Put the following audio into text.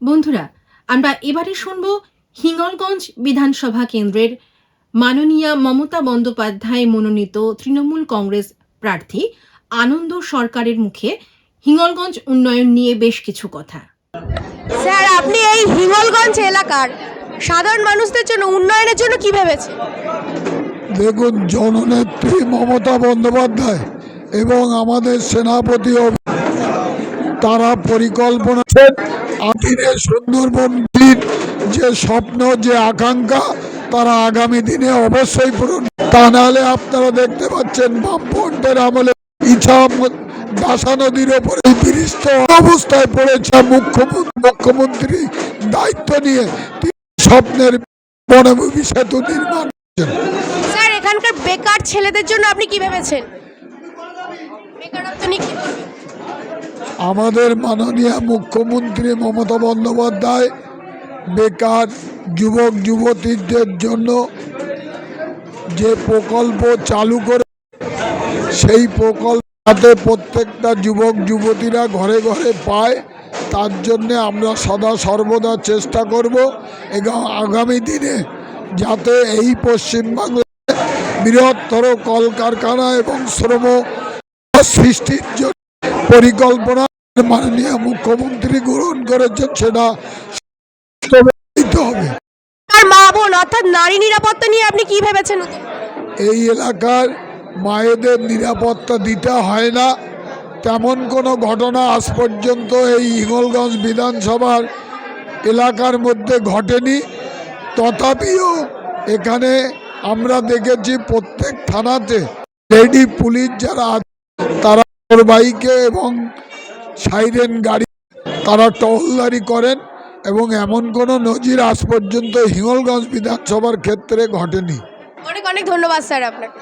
বন্ধুরা, আমরা এবারে শুনব হিঙ্গলগঞ্জ বিধানসভা কেন্দ্রের মাননীয়া মমতা বন্দ্যোপাধ্যায় মনোনীত তৃণমূল কংগ্রেস প্রার্থী আনন্দ সরকারের মুখে হিঙ্গলগঞ্জ উন্নয়ন নিয়ে বেশ কিছু কথা। স্যার, আপনি এই হিঙ্গলগঞ্জ এলাকার সাধারণ মানুষদের জন্য উন্নয়নের জন্য কি ভেবেছেন? দেখুন, জননেত্রী মমতা বন্দ্যোপাধ্যায় এবং আমাদের সেনাপতি তারা পরিকল্পনা দিনে সুন্দরবনের যে স্বপ্ন, যে আকাঙ্ক্ষা, তারা আগামী দিনে অবশ্যই পূরণ। তা নাহলে আপনারা দেখতে পাচ্ছেন বামফ্রন্টের আমলে ইছা দাসা নদীর ওপরে বিরিষ্ট অবস্থায় পড়েছে। মুখ্যমন্ত্রী দায়িত্ব নিয়ে স্বপ্নের বনভূমি সেতু নির্মাণ করছেন। স্যার, এখানকার বেকার ছেলেদের জন্য আপনি কি ভেবেছেন? বেকারত্ব নিয়ে কি বলবেন? আমাদের মাননীয় মুখ্যমন্ত্রী মমতা বন্দ্যোপাধ্যায় বেকার যুবক যুবতীদের জন্য যে প্রকল্প চালু করে, সেই প্রকল্পে প্রত্যেকটা যুবক যুবতীরা ঘরে ঘরে পায়। তার জন্যে আমরা সদা সর্বদা চেষ্টা করব এবং আগামী দিনে যাতে এই পশ্চিমবাংলায় বৃহত্তর কলকারখানা এবং শ্রম সৃষ্টির জন্য পরিকল্পনা মাননীয় মুখ্যমন্ত্রী গ্রহণ করেছেন, সেটা হবে। আর মা বোন অর্থাৎ নারী নিরাপত্তা নিয়ে আপনি কি ভেবেছেন? এই এলাকার মায়েদের নিরাপত্তা দিতে হয় না, তেমন কোনো ঘটনা আজ পর্যন্ত এই হিঙ্গলগঞ্জ বিধানসভার এলাকার মধ্যে ঘটেনি। তথাপিও এখানে আমরা দেখেছি প্রত্যেক থানাতে লেডি পুলিশ যারা তারা বাইকে এবং সাইরেন গাড়ি তারা টহলদারি করেন এবং এমন কোনো নজির আজ পর্যন্ত হিঙ্গলগঞ্জ বিধানসভার ক্ষেত্রে ঘটেনি। অনেক অনেক ধন্যবাদ স্যার আপনাকে।